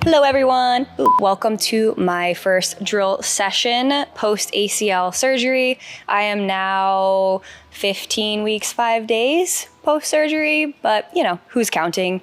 Hello everyone, welcome to my first drill session post ACL surgery. I am now 15 weeks, 5 days post-surgery, but you know, who's counting?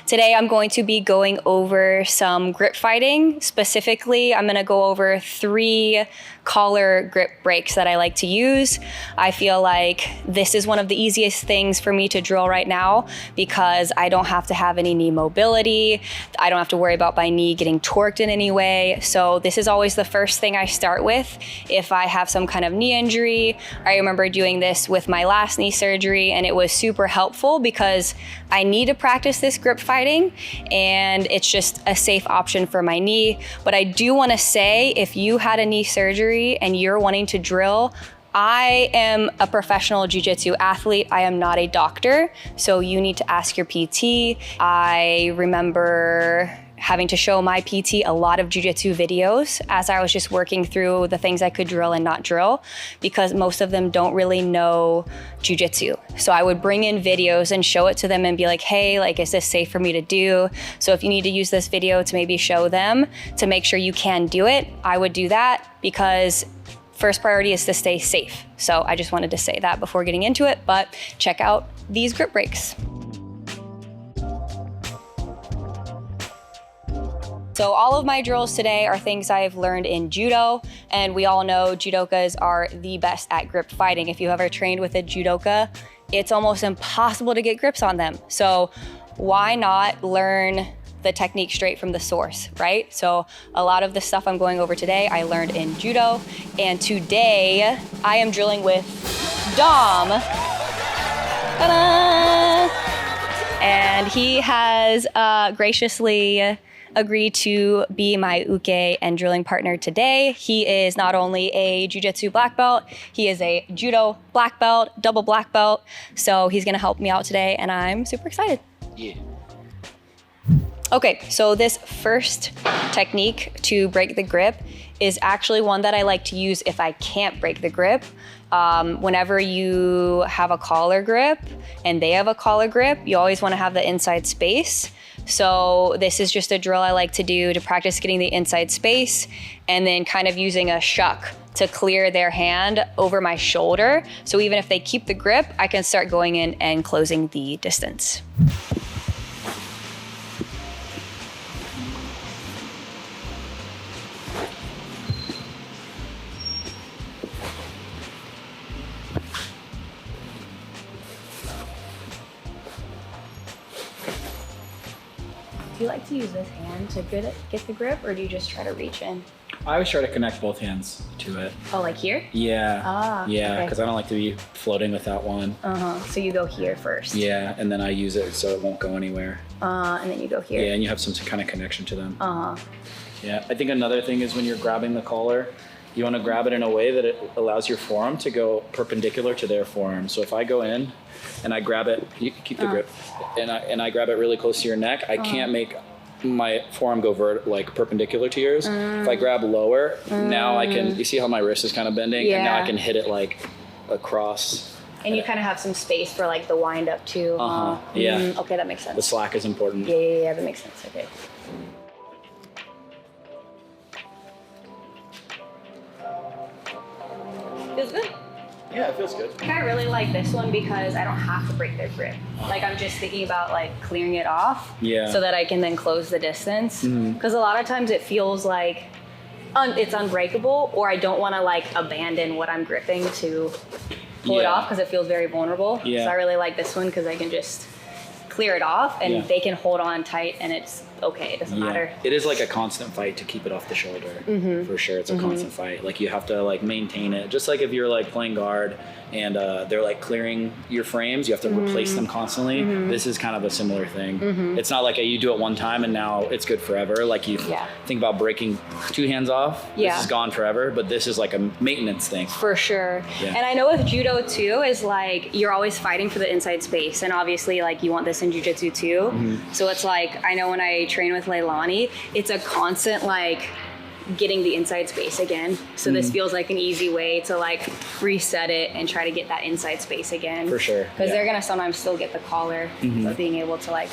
Today I'm going to be going over some grip fighting. Specifically, I'm gonna go over 3 collar grip breaks that I like to use. I feel like this is one of the easiest things for me to drill right now because I don't have to have any knee mobility. I don't have to worry about my knee getting torqued in any way. So this is always the first thing I start with if I have some kind of knee injury. I remember doing this with my last knee surgery and it was super helpful because I need to practice this grip fighting and it's just a safe option for my knee. But I do want to say, if you had a knee surgery and you're wanting to drill, I am a professional Jiu Jitsu athlete. I am not a doctor, so you need to ask your PT. I remember having to show my PT a lot of Jiu Jitsu videos as I was just working through the things I could drill and not drill, because most of them don't really know Jiu Jitsu. So I would bring in videos and show it to them and be like, hey, like, is this safe for me to do? So if you need to use this video to maybe show them to make sure you can do it, I would do that, because first priority is to stay safe. So I just wanted to say that before getting into it, but check out these grip breaks. So all of my drills today are things I've learned in Judo, and we all know judokas are the best at grip fighting. If you ever trained with a judoka, it's almost impossible to get grips on them. So why not learn the technique straight from the source, right? So a lot of the stuff I'm going over today, I learned in Judo, and today I am drilling with Dom. Ta-da! And he has graciously agreed to be my uke and drilling partner today. He is not only a Jiu Jitsu black belt, he is a Judo black belt, double black belt. So he's gonna help me out today and I'm super excited. Yeah. Okay, so this first technique to break the grip is actually one that I like to use if I can't break the grip. Whenever you have a collar grip and they have a collar grip, you always wanna have the inside space. So this is just a drill I like to do to practice getting the inside space and then kind of using a shuck to clear their hand over my shoulder. So even if they keep the grip, I can start going in and closing the distance. Do you like to use this hand to get the grip, or do you just try to reach in? I always try to connect both hands to it. Oh, like here? Yeah. Ah, yeah, because okay. I don't like to be floating without one. So you go here first. Yeah, and then I use it so it won't go anywhere. And then you go here. Yeah, and you have some kind of connection to them. Yeah, I think another thing is when you're grabbing the collar, you want to grab it in a way that it allows your forearm to go perpendicular to their forearm. So if I go in and I grab it, you keep the grip, and I grab it really close to your neck, I can't make my forearm go perpendicular to yours. If I grab lower, now I can, you see how my wrist is kind of bending? Yeah. And now I can hit it like across. and you kind of have some space for like the wind up too. Yeah. Okay, that makes sense. The slack is important. Yeah, that makes sense. Okay. Feels good. Yeah, it feels good. I really like this one because I don't have to break their grip. Like, I'm just thinking about like clearing it off, so that I can then close the distance. Because a lot of times it feels like it's unbreakable, or I don't want to like abandon what I'm gripping to pull it off because it feels very vulnerable. So I really like this one because I can just clear it off and they can hold on tight and it's okay. It doesn't matter. It is like a constant fight to keep it off the shoulder. For sure. It's a constant fight. Like, you have to like maintain it. Just like if you're like playing guard and they're like clearing your frames, you have to replace them constantly. This is kind of a similar thing. It's not like you do it one time and now it's good forever. Like, you think about breaking 2 hands off, this is gone forever, but this is like a maintenance thing. For sure. And I know with Judo too is like, you're always fighting for the inside space, and obviously like you want this in Jiu Jitsu too. So it's like, I know when I train with Leilani, it's a constant like getting the inside space again. So this feels like an easy way to like reset it and try to get that inside space again. For sure. Because they're gonna sometimes still get the collar, but being able to like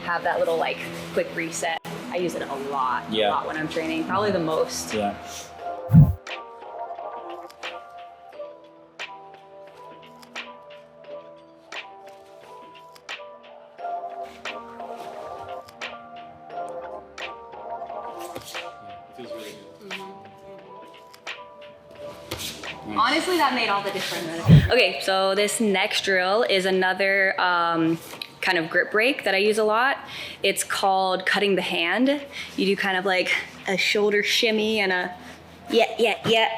have that little like quick reset. I use it a lot when I'm training, probably the most. Yeah. Feels really good. Honestly, that made all the difference. Okay, so this next drill is another kind of grip break that I use a lot. It's called cutting the hand. You do kind of like a shoulder shimmy and a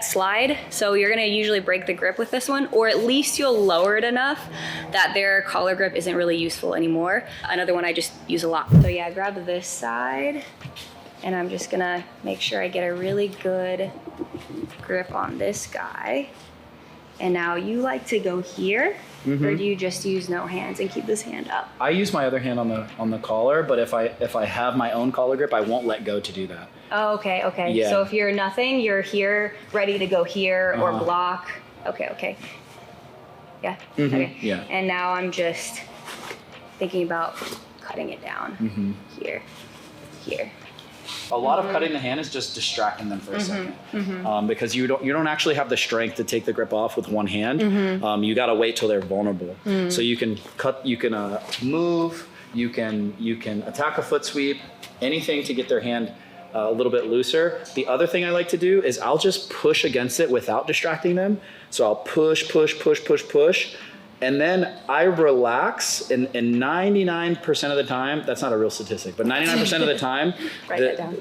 slide. So you're gonna usually break the grip with this one, or at least you'll lower it enough that their collar grip isn't really useful anymore. Another one I just use a lot. So yeah, I grab this side, and I'm just gonna make sure I get a really good grip on this guy. And now you like to go here, or do you just use no hands and keep this hand up? I use my other hand on the collar, but if I have my own collar grip, I won't let go to do that. Oh, okay. Yeah. So if you're nothing, you're here, ready to go here or block. Okay. Yeah. Okay. Yeah. And now I'm just thinking about cutting it down. Here. A lot of cutting the hand is just distracting them for a second, because you don't actually have the strength to take the grip off with one hand. You got to wait till they're vulnerable. So you can cut, you can move, you can attack a foot sweep, anything to get their hand a little bit looser. The other thing I like to do is I'll just push against it without distracting them. So I'll push, and then I relax, and 99% of the time, that's not a real statistic, but 99% of the time,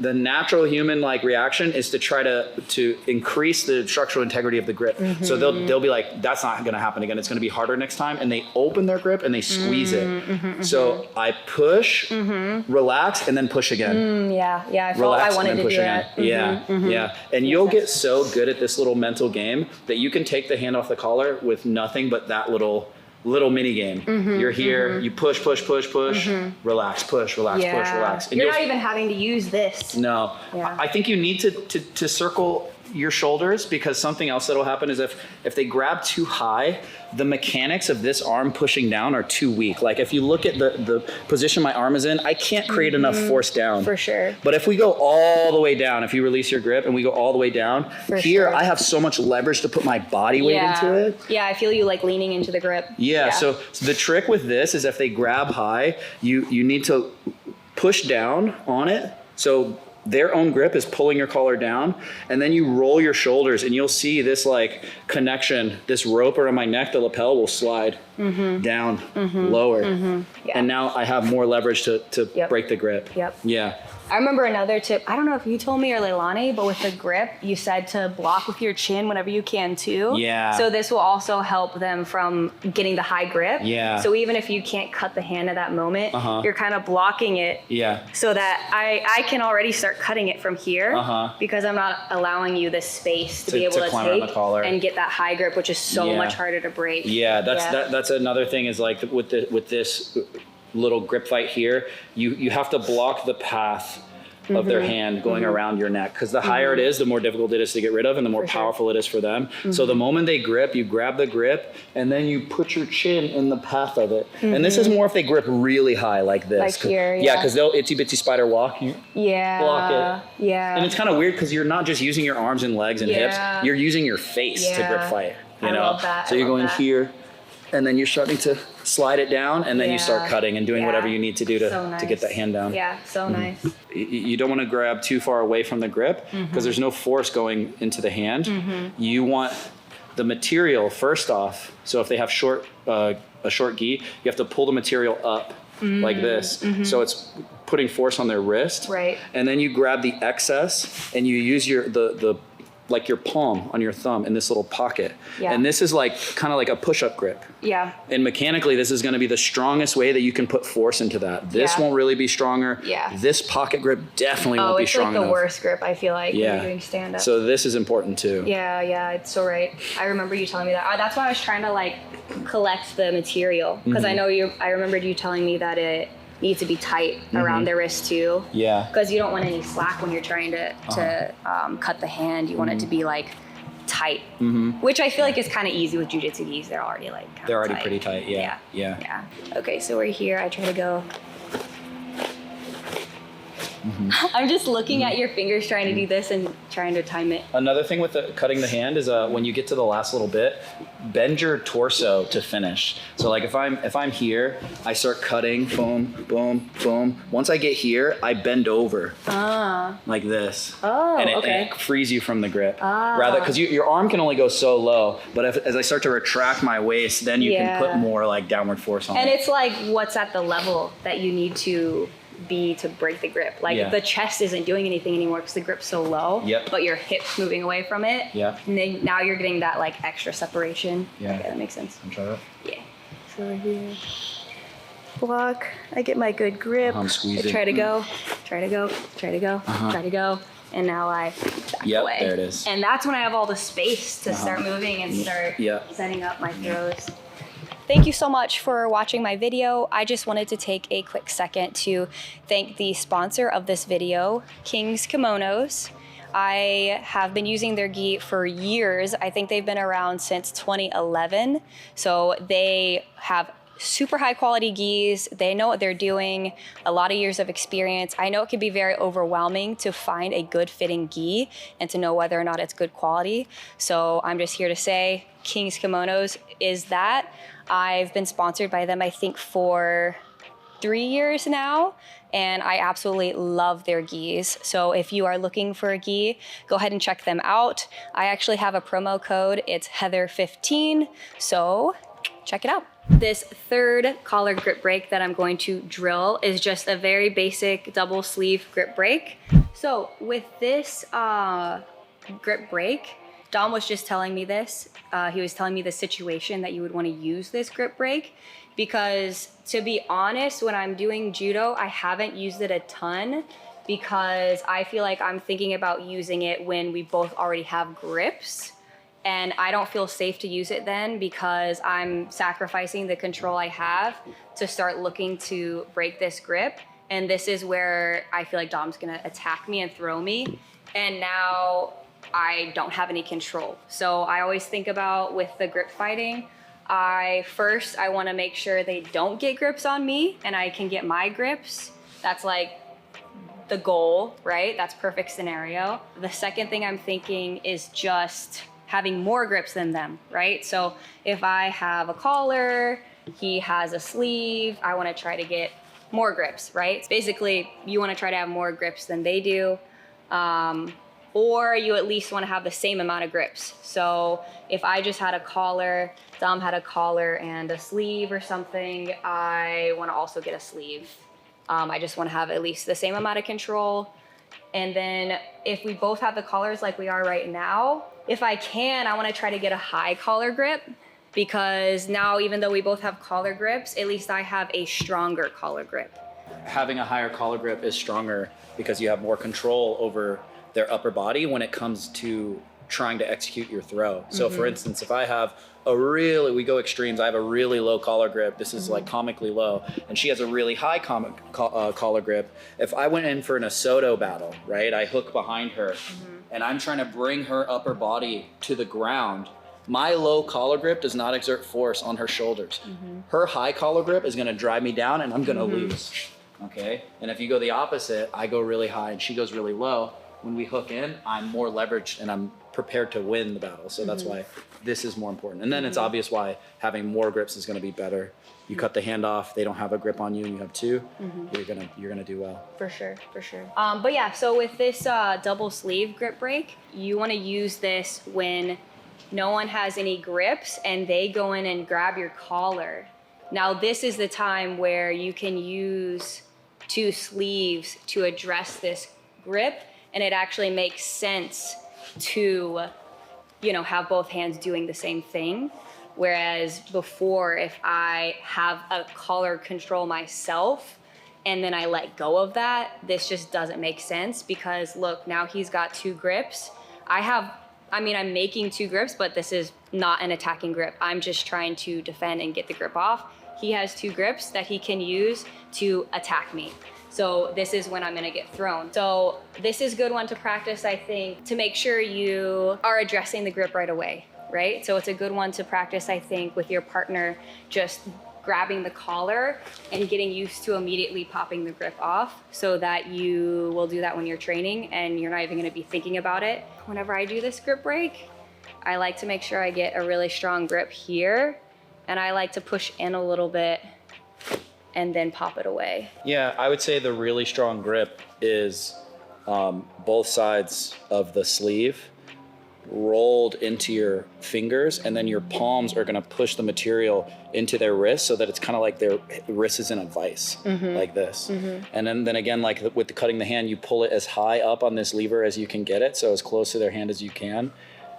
the natural human like reaction is to try to increase the structural integrity of the grip. So they'll be like, that's not gonna happen again. It's gonna be harder next time. And they open their grip and they squeeze it. So I push, relax, and then push again. I felt I wanted to do that. Yeah. And you'll get so good at this little mental game that you can take the hand off the collar with nothing but that little mini game. You're here, you push, relax, push, relax. And you're not even having to use this. No. I think you need to circle your shoulders, because something else that'll happen is if they grab too high, the mechanics of this arm pushing down are too weak. Like if you look at the position my arm is in, I can't create enough force down. For sure. But if we go all the way down, if you release your grip and we go all the way down, I have so much leverage to put my body weight into it. Yeah, I feel you like leaning into the grip. Yeah. So the trick with this is if they grab high, you need to push down on it. So their own grip is pulling your collar down, and then you roll your shoulders and you'll see this like connection, this rope around my neck, the lapel will slide down, lower. And now I have more leverage to break the grip. Yeah. I remember another tip. I don't know if you told me or Leilani, but with the grip, you said to block with your chin whenever you can too. Yeah. So this will also help them from getting the high grip. Yeah. So even if you can't cut the hand at that moment, you're kind of blocking it. Yeah. So that I can already start cutting it from here because I'm not allowing you this space to be able to take and get that high grip, which is so much harder to break. Yeah. That's another thing is like with this little grip fight here, you have to block the path of their hand going around your neck, because the higher it is, the more difficult it is to get rid of and the more powerful it is for them. So the moment they grip, you grab the grip and then you put your chin in the path of it. And this is more if they grip really high like this. Like here, yeah, because they'll itsy bitsy spider walk. You block it. Yeah. And it's kind of weird because you're not just using your arms and legs and hips, you're using your face to grip fight. You know? Love that. So you're going here, and then you're starting to slide it down, and then you start cutting and doing whatever you need to do to get that hand down. Yeah, so nice. You don't want to grab too far away from the grip because there's no force going into the hand. You want the material first off. So if they have a short gi, you have to pull the material up like this. So it's putting force on their wrist. Right. And then you grab the excess and you use the like your palm on your thumb in this little pocket. Yeah. And this is like kind of like a push-up grip. Yeah. And mechanically, this is going to be the strongest way that you can put force into that. This won't really be stronger. Yeah. This pocket grip definitely won't be strong enough. Oh, it's like the worst grip, I feel like, when you're doing stand-up. So this is important too. Yeah, it's so right. I remember you telling me that. That's why I was trying to like collect the material, because I remembered you telling me that it needs to be tight around their wrist too. Yeah. Because you don't want any slack when you're trying to cut the hand. You want it to be like tight, which I feel like is kind of easy with jiu-jitsu gis. They're already like they're already pretty tight. Yeah. Okay, so we're here. I try to go I'm just looking at your fingers trying to do this and trying to time it. Another thing with cutting the hand is when you get to the last little bit, bend your torso to finish. So like if I'm here, I start cutting, boom, boom, boom. Once I get here, I bend over like this. And it frees you from the grip. Rather, because your arm can only go so low, but as I start to retract my waist, then you can put more like downward force on it. And it's like what's at the level that you need to be to break the grip. Like the chest isn't doing anything anymore because the grip's so low, but your hips moving away from it. And then now you're getting that like extra separation. Okay, that makes sense. I'm trying. Yeah. So right here. Block. I get my good grip. I'm squeezing. I try to go, try to go, try to go, try to go. And now I back away. There it is. And that's when I have all the space to start moving and start setting up my throws. Thank you so much for watching my video. I just wanted to take a quick second to thank the sponsor of this video, King's Kimonos. I have been using their gi for years. I think they've been around since 2011. So they have super high quality gis. They know what they're doing, a lot of years of experience. I know it can be very overwhelming to find a good fitting gi and to know whether or not it's good quality. So I'm just here to say King's Kimonos is that. I've been sponsored by them, I think, for 3 years now, and I absolutely love their gis. So if you are looking for a gi, go ahead and check them out. I actually have a promo code. It's Heather15, so check it out. This third collar grip break that I'm going to drill is just a very basic double sleeve grip break. So with this grip break, Dom was just telling me this. He was telling me the situation that you would want to use this grip break, because to be honest, when I'm doing judo, I haven't used it a ton because I feel like I'm thinking about using it when we both already have grips. And I don't feel safe to use it then because I'm sacrificing the control I have to start looking to break this grip. And this is where I feel like Dom's gonna attack me and throw me. And now I don't have any control. So I always think about with the grip fighting, I wanna make sure they don't get grips on me and I can get my grips. That's like the goal, right? That's perfect scenario. The second thing I'm thinking is just having more grips than them, right? So if I have a collar, he has a sleeve, I wanna try to get more grips, right? Basically, you wanna try to have more grips than they do. Or you at least want to have the same amount of grips. So if I just had a collar, Dom had a collar and a sleeve or something, I want to also get a sleeve. I just want to have at least the same amount of control. And then if we both have the collars like we are right now, if I can, I want to try to get a high collar grip, because now even though we both have collar grips, at least I have a stronger collar grip. Having a higher collar grip is stronger because you have more control over their upper body when it comes to trying to execute your throw. So for instance, if I have we go extremes, I have a really low collar grip, this is like comically low, and she has a really high collar grip. If I went in for an Asoto battle, right, I hook behind her and I'm trying to bring her upper body to the ground, my low collar grip does not exert force on her shoulders. Her high collar grip is gonna drive me down and I'm gonna lose, okay? And if you go the opposite, I go really high and she goes really low, when we hook in, I'm more leveraged and I'm prepared to win the battle. So that's why this is more important. And then it's obvious why having more grips is gonna be better. You cut the hand off, they don't have a grip on you and you have two, you're gonna do well. For sure, for sure. But yeah, so with this double sleeve grip break, you wanna use this when no one has any grips and they go in and grab your collar. Now this is the time where you can use two sleeves to address this grip, and it actually makes sense to, you know, have both hands doing the same thing. Whereas before, if I have a collar control myself and then I let go of that, this just doesn't make sense, because look, now he's got two grips. I'm making two grips, but this is not an attacking grip. I'm just trying to defend and get the grip off. He has two grips that he can use to attack me. So this is when I'm gonna get thrown. So this is a good one to practice, I think, to make sure you are addressing the grip right away, right? So it's a good one to practice, I think, with your partner, just grabbing the collar and getting used to immediately popping the grip off, so that you will do that when you're training and you're not even gonna be thinking about it. Whenever I do this grip break, I like to make sure I get a really strong grip here, and I like to push in a little bit and then pop it away. Yeah, I would say the really strong grip is both sides of the sleeve rolled into your fingers, and then your palms are going to push the material into their wrist, so that it's kind of like their wrist is in a vice, like this. And then again, like with the cutting the hand, you pull it as high up on this lever as you can get it, so as close to their hand as you can.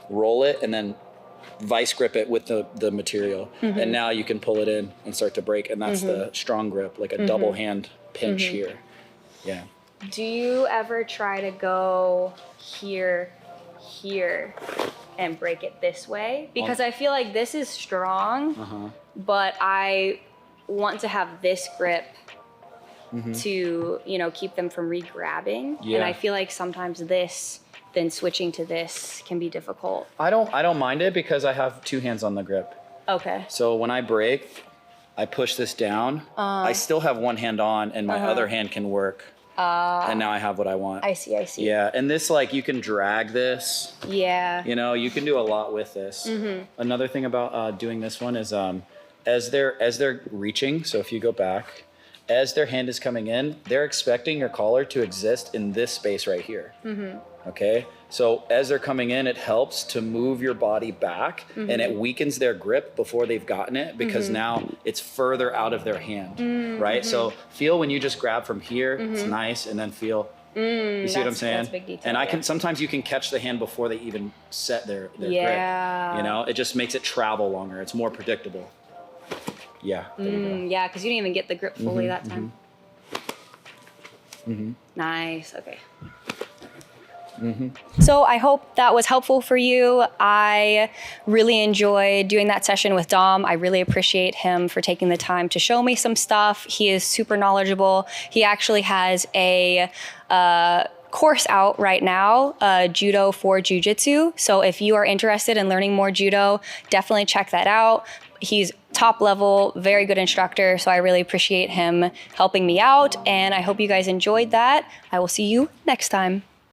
Roll it and then vice grip it with the material, and now you can pull it in and start to break, and that's the strong grip, like a double hand pinch here. Yeah. Do you ever try to go here and break it this way? Because I feel like this is strong, but I want to have this grip to, you know, keep them from re-grabbing. And I feel like sometimes this, then switching to this can be difficult. I don't mind it because I have two hands on the grip. Okay. So when I break, I push this down. I still have one hand on, and my other hand can work. And now I have what I want. I see. Yeah, and this, like, you can drag this. Yeah. You know, you can do a lot with this. Another thing about doing this one is as they're reaching, so if you go back, as their hand is coming in, they're expecting your collar to exist in this space right here. Okay? So as they're coming in, it helps to move your body back, and it weakens their grip before they've gotten it, because now it's further out of their hand, right? So feel when you just grab from here, it's nice, and then feel, you see what I'm saying? That's big detail, and sometimes you can catch the hand before they even set their grip. You know, it just makes it travel longer. It's more predictable. Yeah. Yeah, because you didn't even get the grip fully that time. Nice. Okay. So I hope that was helpful for you. I really enjoyed doing that session with Dom. I really appreciate him for taking the time to show me some stuff. He is super knowledgeable. He actually has a course out right now, Judo for Jiu Jitsu. So if you are interested in learning more Judo, definitely check that out. He's top level, very good instructor. So I really appreciate him helping me out. And I hope you guys enjoyed that. I will see you next time.